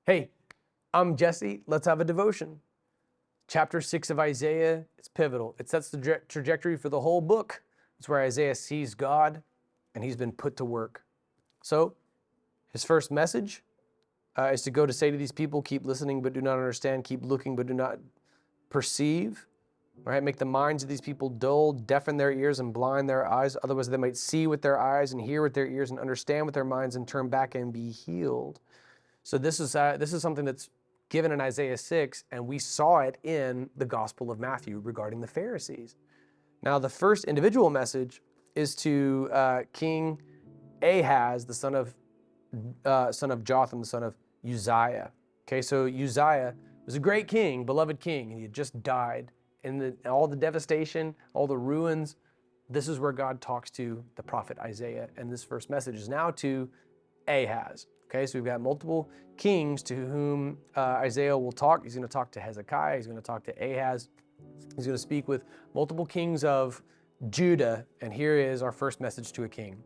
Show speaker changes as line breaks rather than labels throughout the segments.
Hey, I'm Jesse. Let's have a devotion. Chapter 6 of Isaiah, it's pivotal. It sets the trajectory for the whole book. It's where Isaiah sees God and he's been put to work. So his first message is to go to say to these people, keep listening but do not understand, keep looking but do not perceive. Right? Make the minds of these people dull, deafen their ears and blind their eyes. Otherwise they might see with their eyes and hear with their ears and understand with their minds and turn back and be healed. So this is something that's given in Isaiah 6, and we saw it in the Gospel of Matthew regarding the Pharisees. Now, the first individual message is to King Ahaz, the son of Jotham, the son of Uzziah. Okay, so Uzziah was a great king, beloved king, and he had just died. And all the devastation, all the ruins, this is where God talks to the prophet Isaiah, and this first message is now to Ahaz. Okay, so we've got multiple kings to whom Isaiah will talk. He's going to talk to Hezekiah. He's going to talk to Ahaz. He's going to speak with multiple kings of Judah. And here is our first message to a king.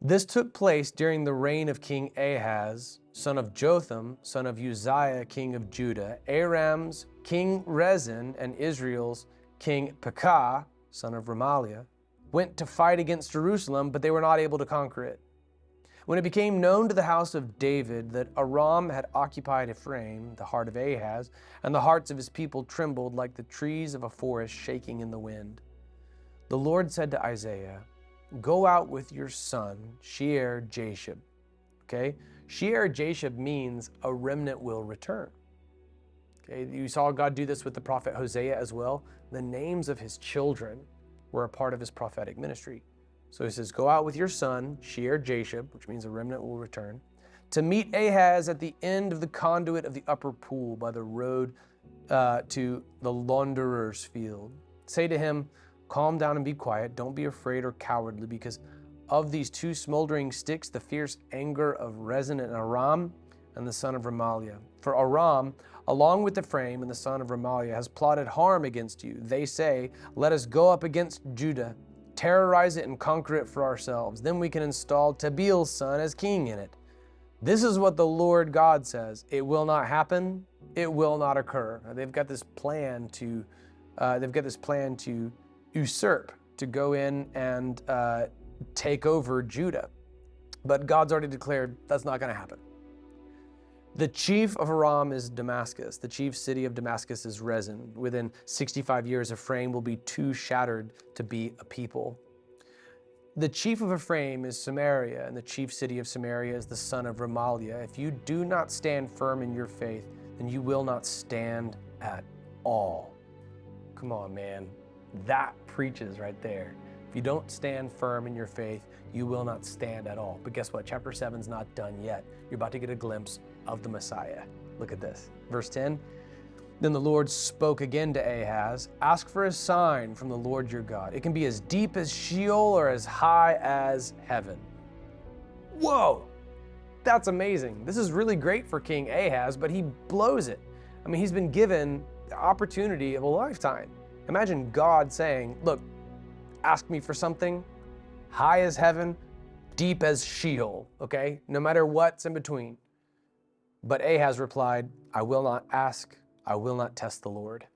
This took place during the reign of King Ahaz, son of Jotham, son of Uzziah, king of Judah, Aram's king Rezin, and Israel's king Pekah, son of Remaliah, went to fight against Jerusalem, but they were not able to conquer it. When it became known to the house of David that Aram had occupied Ephraim, the heart of Ahaz, and the hearts of his people trembled like the trees of a forest shaking in the wind, the Lord said to Isaiah, "Go out with your son, Shear-Jashub." Okay? Shear-Jashub means a remnant will return. Okay? You saw God do this with the prophet Hosea as well. The names of his children were a part of his prophetic ministry. So he says, go out with your son, Shear-Jashub, which means a remnant will return, to meet Ahaz at the end of the conduit of the upper pool by the road to the launderer's field. Say to him, calm down and be quiet. Don't be afraid or cowardly because of these two smoldering sticks, the fierce anger of Rezin and Aram and the son of Remaliah. For Aram, along with Ephraim and the son of Remaliah, has plotted harm against you. They say, let us go up against Judah, terrorize it and conquer it for ourselves. Then we can install Tabel's son as king in it. This is what the Lord God says. It will not happen. It will not occur. Now, they've got this plan to usurp, to go in and take over Judah. But God's already declared that's not going to happen. The chief of Aram is Damascus. The chief city of Damascus is Rezin. Within 65 years, Ephraim will be too shattered to be a people. The chief of Ephraim is Samaria, and the chief city of Samaria is the son of Remaliah. If you do not stand firm in your faith, then you will not stand at all. Come on, man. That preaches right there. If you don't stand firm in your faith, you will not stand at all. But guess what? Chapter 7 is not done yet. You're about to get a glimpse of the Messiah. Look at this. Verse 10. Then the Lord spoke again to Ahaz, ask for a sign from the Lord your God. It can be as deep as Sheol or as high as heaven. Whoa, that's amazing. This is really great for King Ahaz, but he blows it. I mean, he's been given the opportunity of a lifetime. Imagine God saying, look, ask me for something high as heaven, deep as Sheol, okay? No matter what's in between. But Ahaz replied, I will not ask, I will not test the Lord.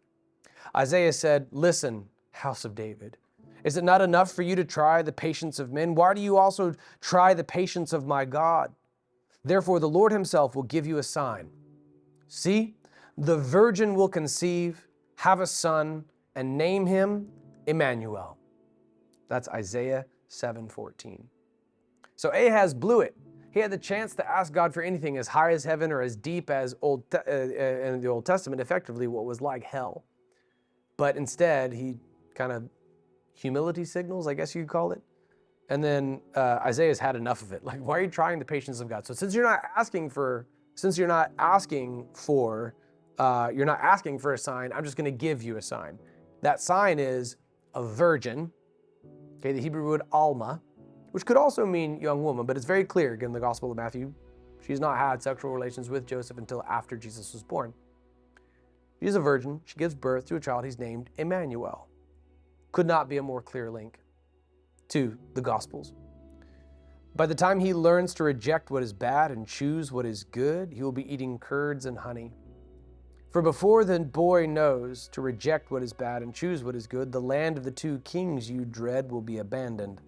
Isaiah said, listen, house of David, is it not enough for you to try the patience of men? Why do you also try the patience of my God? Therefore, the Lord himself will give you a sign. See, the virgin will conceive, have a son, and name him Emmanuel. That's Isaiah 7:14. So Ahaz blew it. He had the chance to ask God for anything as high as heaven or as deep as in the Old Testament, effectively what was like hell. But instead, he kind of humility signals, I guess you could call it. And then Isaiah's had enough of it. Like, why are you trying the patience of God? So since you're not asking for a sign, I'm just going to give you a sign. That sign is a virgin. Okay, the Hebrew word alma, which could also mean young woman, but it's very clear, again, in the Gospel of Matthew, she's not had sexual relations with Joseph until after Jesus was born. She's a virgin. She gives birth to a child. He's named Emmanuel. Could not be a more clear link to the Gospels. By the time he learns to reject what is bad and choose what is good, he will be eating curds and honey. For before the boy knows to reject what is bad and choose what is good, the land of the two kings you dread will be abandoned.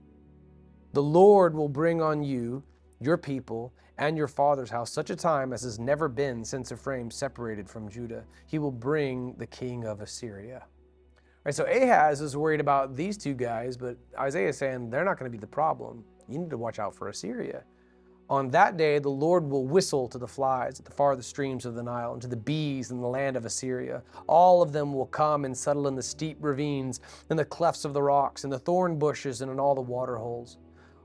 The Lord will bring on you, your people, and your father's house such a time as has never been since Ephraim separated from Judah. He will bring the king of Assyria. All right, so Ahaz is worried about these two guys, but Isaiah is saying they're not going to be the problem. You need to watch out for Assyria. On that day, the Lord will whistle to the flies at the farthest streams of the Nile, and to the bees in the land of Assyria. All of them will come and settle in the steep ravines, in the clefts of the rocks, in the thorn bushes, and in all the water holes.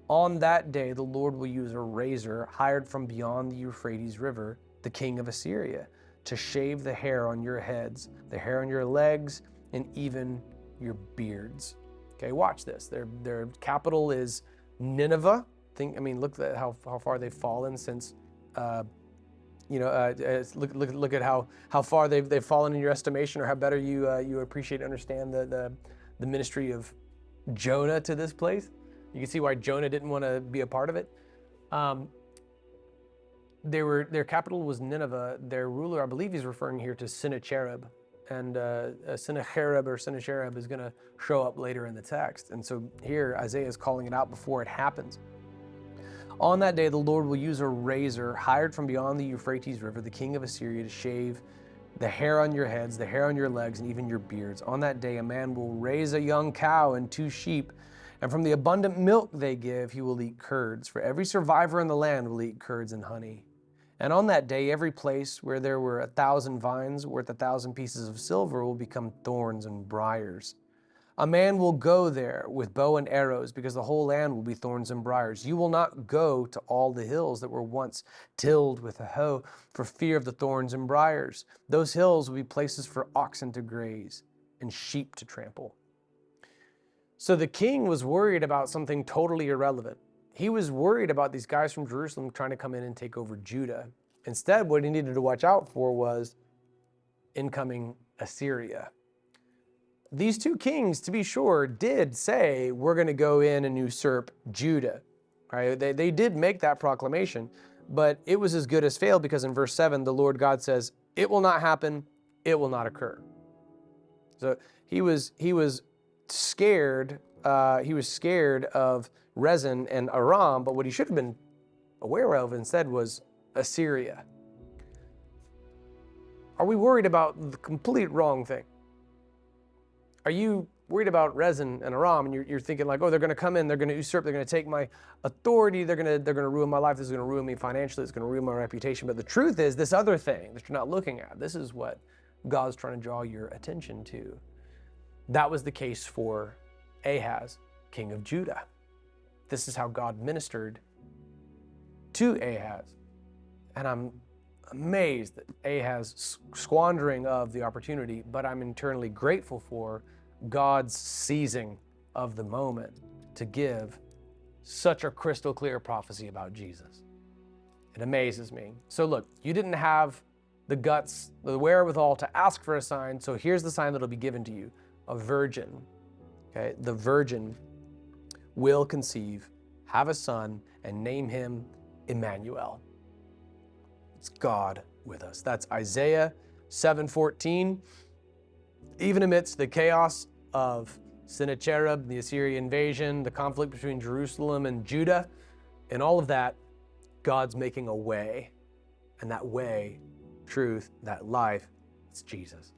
On that day, the Lord will use a razor hired from beyond the Euphrates River, the king of Assyria, to shave the hair on your heads, the hair on your legs, and even your beards. Okay, watch this. Their capital is Nineveh. Look at how far they've fallen since, look at how far they've fallen in your estimation, or how better you appreciate and understand the ministry of Jonah to this place. You can see why Jonah didn't want to be a part of it. Their capital was Nineveh. Their ruler, I believe he's referring here to Sennacherib. And Sennacherib is going to show up later in the text. And so here Isaiah is calling it out before it happens. On that day, the Lord will use a razor hired from beyond the Euphrates River, the king of Assyria, to shave the hair on your heads, the hair on your legs, and even your beards. On that day, a man will raise a young cow and 2 sheep, and from the abundant milk they give, he will eat curds. For every survivor in the land will eat curds and honey. And on that day, every place where there were 1,000 vines worth 1,000 pieces of silver will become thorns and briars. A man will go there with bow and arrows, because the whole land will be thorns and briars. You will not go to all the hills that were once tilled with a hoe, for fear of the thorns and briars. Those hills will be places for oxen to graze and sheep to trample. So the king was worried about something totally irrelevant. He was worried about these guys from Jerusalem trying to come in and take over Judah. Instead, what he needed to watch out for was incoming Assyria. These two kings, to be sure, did say, we're going to go in and usurp Judah. Right? They did make that proclamation, but it was as good as failed, because in verse 7, the Lord God says, it will not happen, it will not occur. So he was scared. He was scared of Rezin and Aram, but what he should have been aware of instead was Assyria. Are we worried about the complete wrong thing? Are you worried about Rezin and Aram, and you're thinking like, oh, they're going to come in, they're going to usurp, they're going to take my authority, they're going to ruin my life, this is going to ruin me financially, it's going to ruin my reputation. But the truth is, this other thing that you're not looking at, this is what God's trying to draw your attention to. That was the case for Ahaz, king of Judah. This is how God ministered to Ahaz. And I'm amazed that Ahaz squandering of the opportunity, but I'm internally grateful for God's seizing of the moment to give such a crystal clear prophecy about Jesus. It amazes me. So look, you didn't have the guts, the wherewithal to ask for a sign, so here's the sign that'll be given to you. A virgin, okay? The virgin will conceive, have a son, and name him Emmanuel. It's God with us. That's Isaiah 7:14. Even amidst the chaos of Sennacherib, the Assyrian invasion, the conflict between Jerusalem and Judah, and all of that, God's making a way. And that way, truth, that life, it's Jesus.